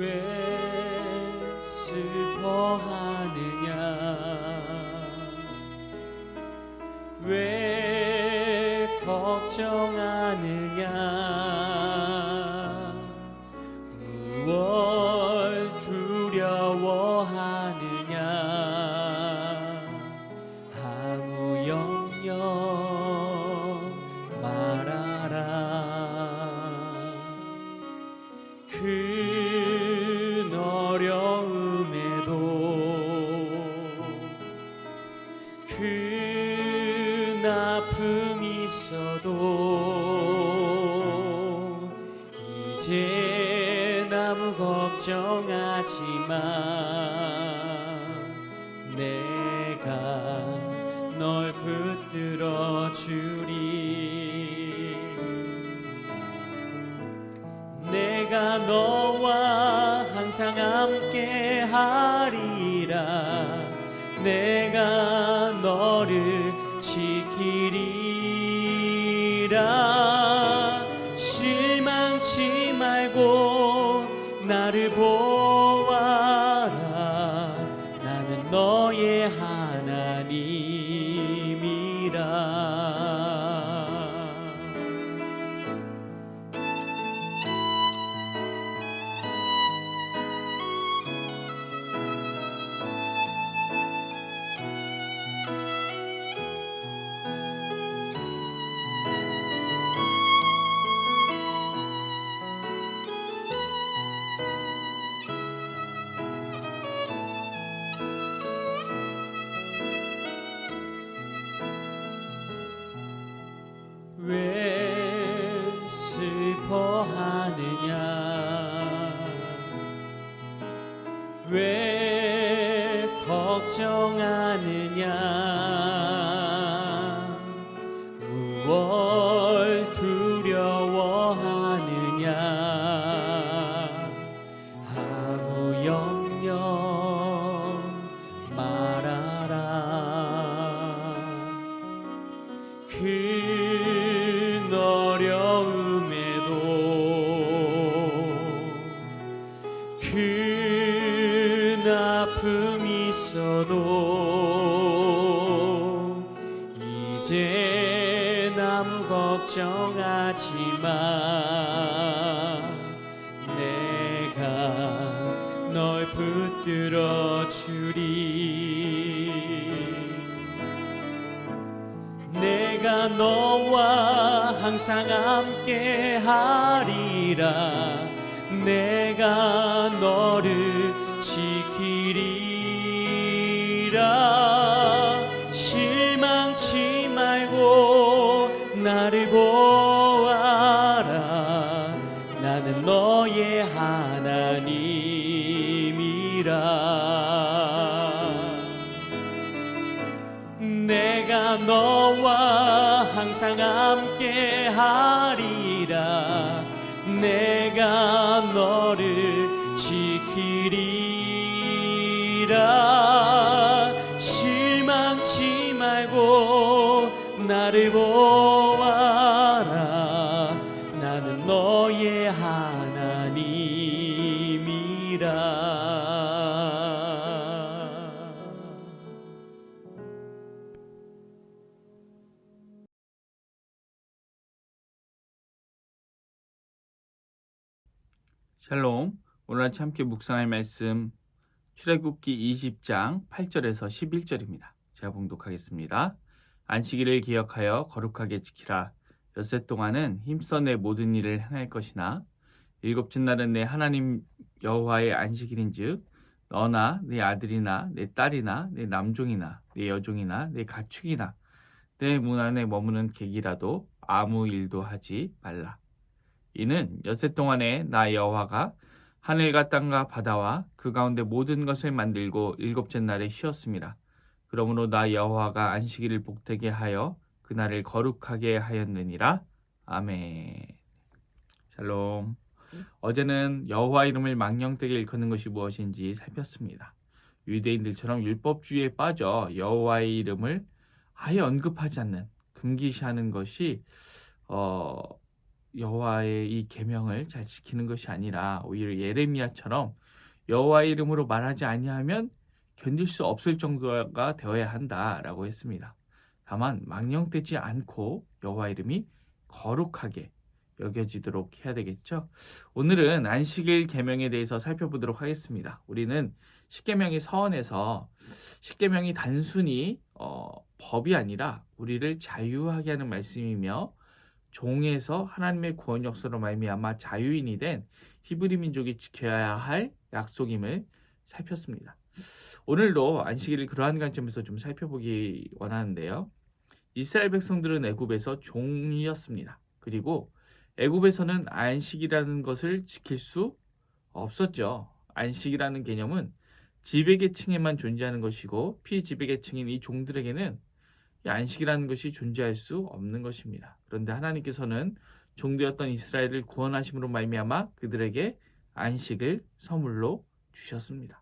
왜 슬퍼하느냐 왜 걱정하느냐 무얼 두려워하느냐 아무 염려 말아라 큰 어려움에도 큰 아픔이 있어도 이제 아무 걱정하지 마 내가 널 붙들어 주리 내가 너와 항상 함께 하리라 내가 너를 지키리라 실망치 말고 나를 보아라 나는 너의 하나님이라 왜 슬퍼하느냐 왜 걱정하느냐 무얼 두려워하느냐 아무 염려 말아라 큰 어려움에도 큰 아픔이 있어도 이제 아무 걱정하지 마 내가 널 붙들어 주리 내가 너와 항상 함께 하리라 내가 너를 지키리라 실망치 말고 나를 보아라 나는 너의 하나님이라 내가 너와 항상 함께 하리라 내가 너를 지키리라 실망치 말고 나를 보아라 나는 너의 하나님이라 샬롬, 오늘 아침 함께 묵상할 말씀 출애굽기 20장 8절에서 11절입니다. 제가 봉독하겠습니다. 안식일을 기억하여 거룩하게 지키라. 엿새 동안은 힘써 내 모든 일을 행할 것이나 일곱째 날은 내 하나님 여호와의 안식일인즉 너나 내 아들이나 내 딸이나 내 남종이나 내 여종이나 내 가축이나 내 문 안에 머무는 객이라도 아무 일도 하지 말라. 이는 엿새 동안에 나 여호와가 하늘과 땅과 바다와 그 가운데 모든 것을 만들고 일곱째 날에 쉬었습니다. 그러므로 나 여호와가 안식일을 복되게 하여 그날을 거룩하게 하였느니라. 아멘. 샬롬. 어제는 여호와 이름을 망령되게 일컫는 것이 무엇인지 살폈습니다. 유대인들처럼 율법주의에 빠져 여호와의 이름을 아예 언급하지 않는 금기시하는 것이 여호와의 이 계명을 잘 지키는 것이 아니라 오히려 예레미야처럼 여호와의 이름으로 말하지 아니하면 견딜 수 없을 정도가 되어야 한다라고 했습니다. 다만 망령되지 않고 여호와 이름이 거룩하게 여겨지도록 해야 되겠죠. 오늘은 안식일 계명에 대해서 살펴보도록 하겠습니다. 우리는 십계명이 서원에서 십계명이 단순히 법이 아니라 우리를 자유하게 하는 말씀이며 종에서 하나님의 구원 역사로 말미암아 자유인이 된 히브리 민족이 지켜야 할 약속임을 살폈습니다. 오늘도 안식일을 그러한 관점에서 좀 살펴보기 원하는데요. 이스라엘 백성들은 애굽에서 종이었습니다. 그리고 애굽에서는 안식이라는 것을 지킬 수 없었죠. 안식이라는 개념은 지배계층에만 존재하는 것이고 피지배계층인 이 종들에게는 이 안식이라는 것이 존재할 수 없는 것입니다. 그런데 하나님께서는 종되었던 이스라엘을 구원하심으로 말미암아 그들에게 안식을 선물로 주셨습니다.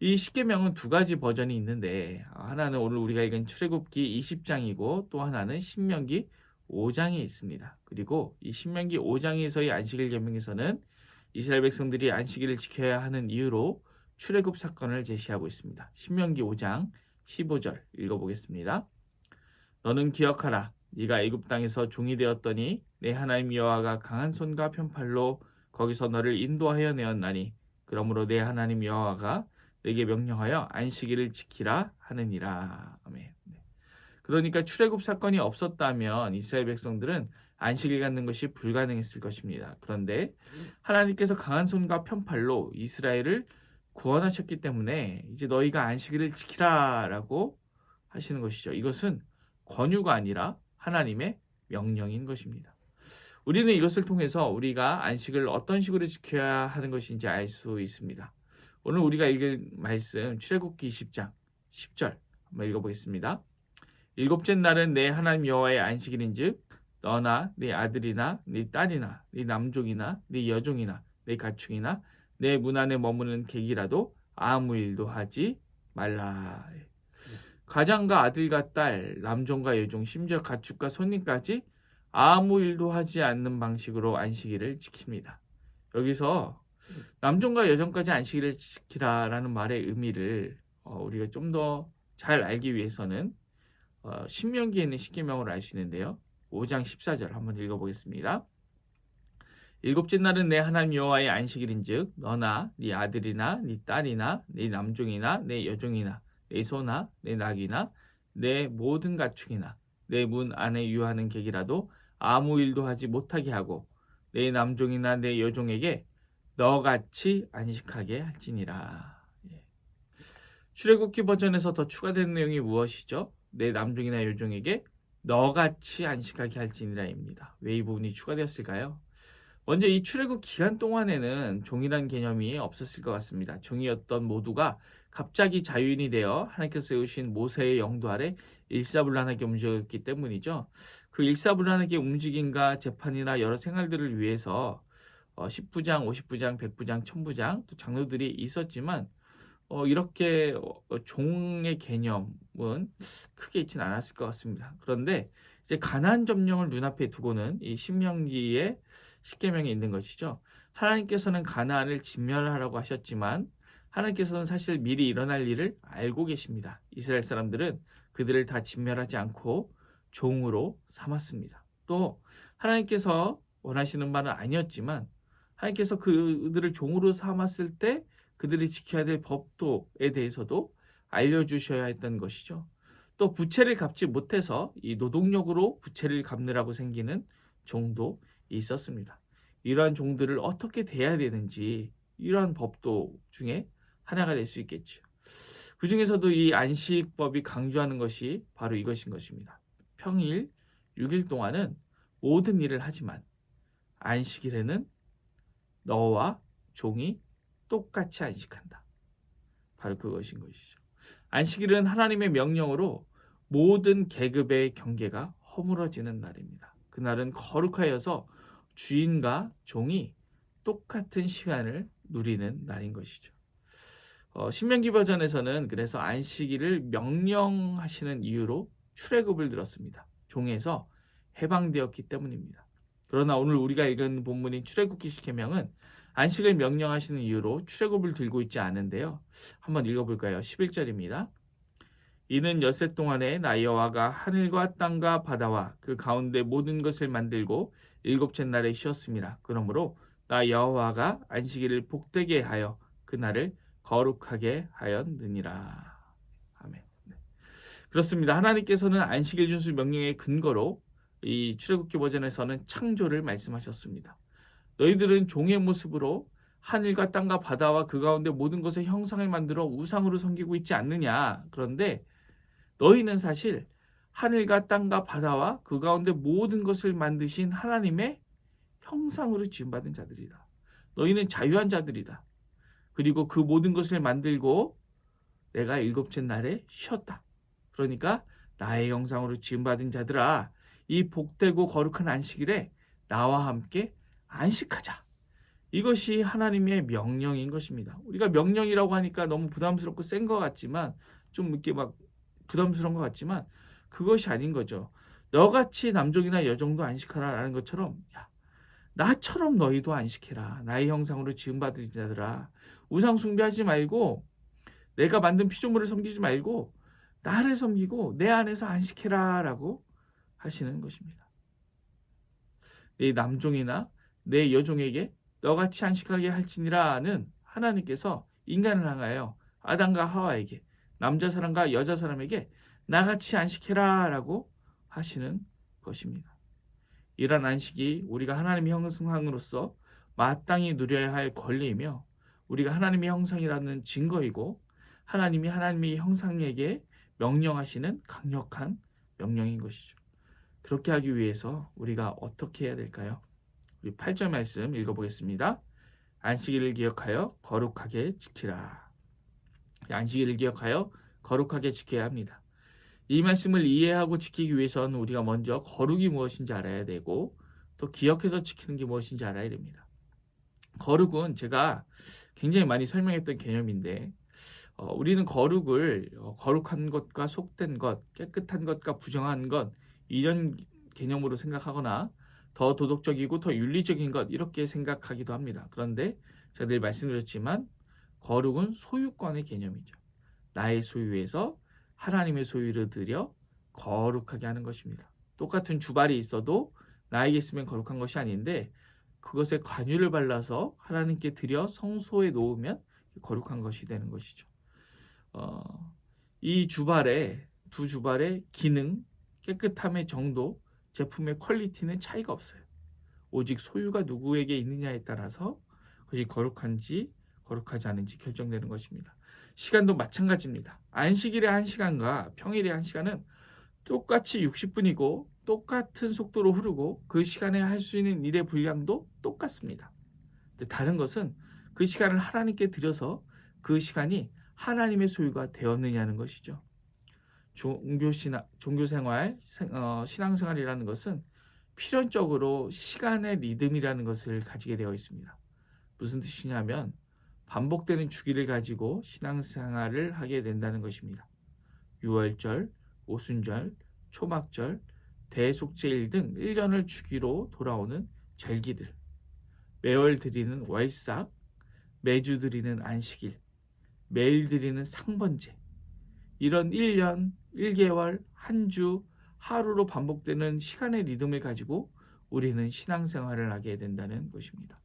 이 십계명은 두 가지 버전이 있는데 하나는 오늘 우리가 읽은 출애굽기 20장이고 또 하나는 신명기 5장에 있습니다. 그리고 이 신명기 5장에서의 안식일 계명에서는 이스라엘 백성들이 안식일을 지켜야 하는 이유로 출애굽 사건을 제시하고 있습니다. 신명기 5장 15절 읽어보겠습니다. 너는 기억하라. 네가 애굽 땅에서 종이 되었더니 내 하나님 여호와가 강한 손과 편팔로 거기서 너를 인도하여 내었나니 그러므로 내 하나님 여호와가 내게 명령하여 안식일을 지키라 하느니라. 아멘. 그러니까 출애굽 사건이 없었다면 이스라엘 백성들은 안식일 갖는 것이 불가능했을 것입니다. 그런데 하나님께서 강한 손과 편팔로 이스라엘을 구원하셨기 때문에 이제 너희가 안식일을 지키라라고 하시는 것이죠. 이것은 권유가 아니라 하나님의 명령인 것입니다. 우리는 이것을 통해서 우리가 안식을 어떤 식으로 지켜야 하는 것인지 알 수 있습니다. 오늘 우리가 읽을 말씀 출애굽기 20장 10절 한번 읽어보겠습니다. 일곱째 날은 내 하나님 여호와의 안식일인즉 너나 네 아들이나 네 딸이나 네 남종이나 네 여종이나 네 가축이나 내 문 안에 머무는 객이라도 아무 일도 하지 말라. 가장과 아들과 딸, 남종과 여종, 심지어 가축과 손님까지 아무 일도 하지 않는 방식으로 안식일을 지킵니다. 여기서 남종과 여종까지 안식일을 지키라라는 말의 의미를 우리가 좀 더 잘 알기 위해서는 신명기에 있는 십계명으로 알 수 있는데요. 5장 14절 한번 읽어보겠습니다. 일곱째 날은 내 하나님 여호와의 안식일인즉 너나 네 아들이나 네 딸이나 네 남종이나 네 여종이나 내 소나 내 낙이나 내 모든 가축이나 내 문 안에 유하는 객이라도 아무 일도 하지 못하게 하고 내 남종이나 내 여종에게 너같이 안식하게 할지니라. 출애굽기 버전에서 더 추가된 내용이 무엇이죠? 내 남종이나 여종에게 너같이 안식하게 할지니라입니다. 왜 이 부분이 추가되었을까요? 먼저 이 출애굽 기간 동안에는 종이란 개념이 없었을 것 같습니다. 종이었던 모두가 갑자기 자유인이 되어 하나님께서 세우신 모세의 영도 아래 일사불란하게 움직였기 때문이죠. 그 일사불란하게 움직임과 재판이나 여러 생활들을 위해서 10부장, 50부장, 100부장, 1000부장 또 장로들이 있었지만 이렇게 종의 개념은 크게 있지는 않았을 것 같습니다. 그런데 이제 가나안 점령을 눈앞에 두고는 이 신명기의 십계명이 있는 것이죠. 하나님께서는 가나안을 진멸하라고 하셨지만 하나님께서는 사실 미리 일어날 일을 알고 계십니다. 이스라엘 사람들은 그들을 다 진멸하지 않고 종으로 삼았습니다. 또 하나님께서 원하시는 바는 아니었지만 하나님께서 그들을 종으로 삼았을 때 그들이 지켜야 될 법도에 대해서도 알려주셔야 했던 것이죠. 또 부채를 갚지 못해서 이 노동력으로 부채를 갚느라고 생기는 종도 있었습니다. 이러한 종들을 어떻게 대해야 되는지 이러한 법도 중에 하나가 될 수 있겠죠. 그 중에서도 이 안식법이 강조하는 것이 바로 이것인 것입니다. 평일 6일 동안은 모든 일을 하지만 안식일에는 너와 종이 똑같이 안식한다. 바로 그것인 것이죠. 안식일은 하나님의 명령으로 모든 계급의 경계가 허물어지는 날입니다. 그날은 거룩하여서 주인과 종이 똑같은 시간을 누리는 날인 것이죠. 신명기 버전에서는 그래서 안식일을 명령하시는 이유로 출애굽을 들었습니다. 종에서 해방되었기 때문입니다. 그러나 오늘 우리가 읽은 본문인 출애굽기 10계명은 안식을 명령하시는 이유로 출애굽을 들고 있지 않은데요. 한번 읽어볼까요? 11절입니다. 이는 엿새 동안에 나 여호와가 하늘과 땅과 바다와 그 가운데 모든 것을 만들고 일곱째 날에 쉬었습니다. 그러므로 나 여호와가 안식일을 복되게 하여 그 날을 거룩하게 하였느니라. 아멘. 네. 그렇습니다. 하나님께서는 안식일 준수 명령의 근거로 이 출애굽기 버전에서는 창조를 말씀하셨습니다. 너희들은 종의 모습으로 하늘과 땅과 바다와 그 가운데 모든 것의 형상을 만들어 우상으로 섬기고 있지 않느냐. 그런데 너희는 사실 하늘과 땅과 바다와 그 가운데 모든 것을 만드신 하나님의 형상으로 지음받은 자들이다. 너희는 자유한 자들이다. 그리고 그 모든 것을 만들고 내가 일곱째 날에 쉬었다. 그러니까 나의 형상으로 지음받은 자들아, 이 복되고 거룩한 안식일에 나와 함께 안식하자. 이것이 하나님의 명령인 것입니다. 우리가 명령이라고 하니까 너무 부담스럽고 센 것 같지만, 좀 이렇게 막 부담스러운 것 같지만 그것이 아닌 거죠. 너같이 남종이나 여종도 안식하라라는 것처럼, 야, 나처럼 너희도 안식해라. 나의 형상으로 지음받은 자들아, 우상 숭배하지 말고 내가 만든 피조물을 섬기지 말고 나를 섬기고 내 안에서 안식해라 라고 하시는 것입니다. 내 남종이나 내 여종에게 너같이 안식하게 할지니라는 하나님께서 인간을 향하여 아담과 하와에게, 남자 사람과 여자 사람에게 나같이 안식해라 라고 하시는 것입니다. 이러한 안식이 우리가 하나님의 형상으로서 마땅히 누려야 할 권리이며 우리가 하나님의 형상이라는 증거이고 하나님이 하나님의 형상에게 명령하시는 강력한 명령인 것이죠. 그렇게 하기 위해서 우리가 어떻게 해야 될까요? 우리 8절 말씀 읽어보겠습니다. 안식일을 기억하여 거룩하게 지키라. 안식일을 기억하여 거룩하게 지켜야 합니다. 이 말씀을 이해하고 지키기 위해서는 우리가 먼저 거룩이 무엇인지 알아야 되고 또 기억해서 지키는 게 무엇인지 알아야 됩니다. 거룩은 제가 굉장히 많이 설명했던 개념인데 우리는 거룩을 거룩한 것과 속된 것, 깨끗한 것과 부정한 것 이런 개념으로 생각하거나 더 도덕적이고 더 윤리적인 것 이렇게 생각하기도 합니다. 그런데 제가 늘 말씀드렸지만 거룩은 소유권의 개념이죠. 나의 소유에서 하나님의 소유를 들여 거룩하게 하는 것입니다. 똑같은 주발이 있어도 나에게 있으면 거룩한 것이 아닌데 그것에 관유를 발라서 하나님께 드려 성소에 놓으면 거룩한 것이 되는 것이죠. 이 주발의 두 주발의 기능, 깨끗함의 정도, 제품의 퀄리티는 차이가 없어요. 오직 소유가 누구에게 있느냐에 따라서 그것이 거룩한지 거룩하지 않은지 결정되는 것입니다. 시간도 마찬가지입니다. 안식일의 1시간과 평일의 1시간은 똑같이 60분이고 똑같은 속도로 흐르고 그 시간에 할 수 있는 일의 분량도 똑같습니다. 근데 다른 것은 그 시간을 하나님께 드려서 그 시간이 하나님의 소유가 되었느냐는 것이죠. 종교생활, 신앙생활이라는 것은 필연적으로 시간의 리듬이라는 것을 가지게 되어 있습니다. 무슨 뜻이냐면 반복되는 주기를 가지고 신앙생활을 하게 된다는 것입니다. 유월절, 오순절, 초막절, 대속제일 등 1년을 주기로 돌아오는 절기들, 매월 드리는 월삭, 매주 드리는 안식일, 매일 드리는 상번제, 이런 1년, 1개월, 한 주, 하루로 반복되는 시간의 리듬을 가지고 우리는 신앙생활을 하게 된다는 것입니다.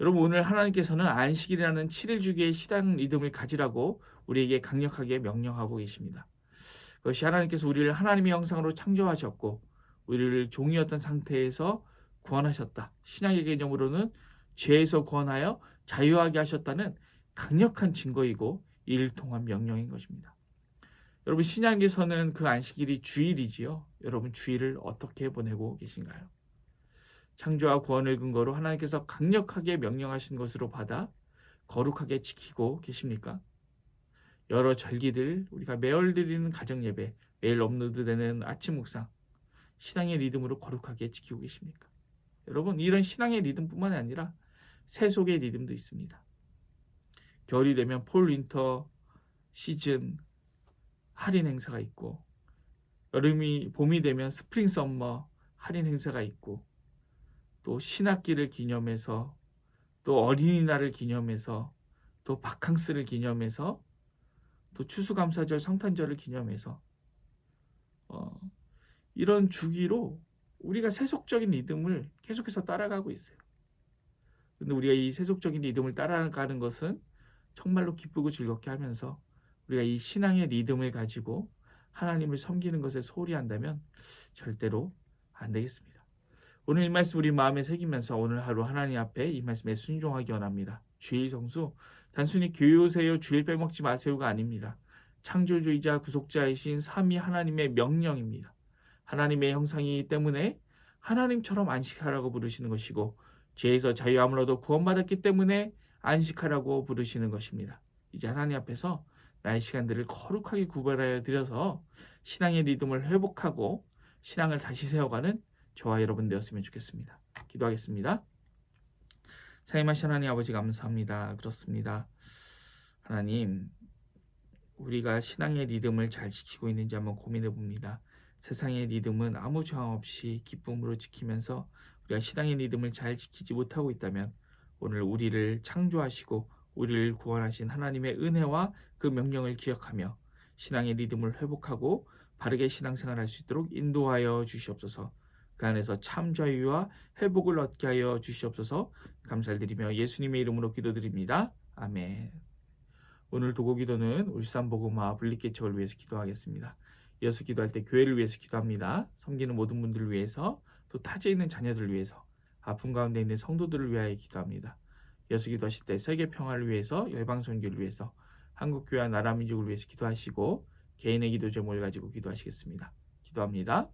여러분, 오늘 하나님께서는 안식일이라는 7일 주기의 시간 리듬을 가지라고 우리에게 강력하게 명령하고 계십니다. 그것이 하나님께서 우리를 하나님의 형상으로 창조하셨고 우리를 종이었던 상태에서 구원하셨다. 신약의 개념으로는 죄에서 구원하여 자유하게 하셨다는 강력한 증거이고 이를 통한 명령인 것입니다. 여러분, 신약에서는 그 안식일이 주일이지요. 여러분, 주일을 어떻게 보내고 계신가요? 창조와 구원을 근거로 하나님께서 강력하게 명령하신 것으로 받아 거룩하게 지키고 계십니까? 여러 절기들, 우리가 매월 드리는 가정예배, 매일 업로드되는 아침 묵상, 신앙의 리듬으로 거룩하게 지키고 계십니까? 여러분, 이런 신앙의 리듬뿐만 아니라 세속의 리듬도 있습니다. 겨울이 되면 폴 윈터 시즌 할인 행사가 있고, 봄이 되면 스프링 썸머 할인 행사가 있고, 또 신학기를 기념해서 또 어린이날을 기념해서 또 바캉스를 기념해서 또 추수감사절 성탄절을 기념해서 이런 주기로 우리가 세속적인 리듬을 계속해서 따라가고 있어요. 근데 우리가 이 세속적인 리듬을 따라가는 것은 정말로 기쁘고 즐겁게 하면서 우리가 이 신앙의 리듬을 가지고 하나님을 섬기는 것에 소홀히 한다면 절대로 안 되겠습니다. 오늘 이 말씀 우리 마음에 새기면서 오늘 하루 하나님 앞에 이 말씀에 순종하기 원합니다. 주일 성수 단순히 교회 오세요 주일 빼먹지 마세요가 아닙니다. 창조주이자 구속자이신 삼위 하나님의 명령입니다. 하나님의 형상이기 때문에 하나님처럼 안식하라고 부르시는 것이고 죄에서 자유함을 얻어 구원받았기 때문에 안식하라고 부르시는 것입니다. 이제 하나님 앞에서 나의 시간들을 거룩하게 구별하여 드려서 신앙의 리듬을 회복하고 신앙을 다시 세워가는 저와 여러분 되었으면 좋겠습니다. 기도하겠습니다. 사임하신 하나님 아버지 감사합니다. 그렇습니다. 하나님, 우리가 신앙의 리듬을 잘 지키고 있는지 한번 고민해 봅니다. 세상의 리듬은 아무 저항 없이 기쁨으로 지키면서 우리가 신앙의 리듬을 잘 지키지 못하고 있다면 오늘 우리를 창조하시고 우리를 구원하신 하나님의 은혜와 그 명령을 기억하며 신앙의 리듬을 회복하고 바르게 신앙생활할 수 있도록 인도하여 주시옵소서. 그 안에서 참 자유와 회복을 얻게 하여 주시옵소서. 감사를 드리며 예수님의 이름으로 기도드립니다. 아멘. 오늘 도고기도는 울산복음화 분리개척을 위해서 기도하겠습니다. 이어서 기도할 때 교회를 위해서 기도합니다. 섬기는 모든 분들을 위해서 또 타지에 있는 자녀들을 위해서 아픔 가운데 있는 성도들을 위하여 기도합니다. 이어서 기도하실 때 세계 평화를 위해서 열방선교를 위해서 한국교회와 나라 민족을 위해서 기도하시고 개인의 기도 제목을 가지고 기도하시겠습니다. 기도합니다.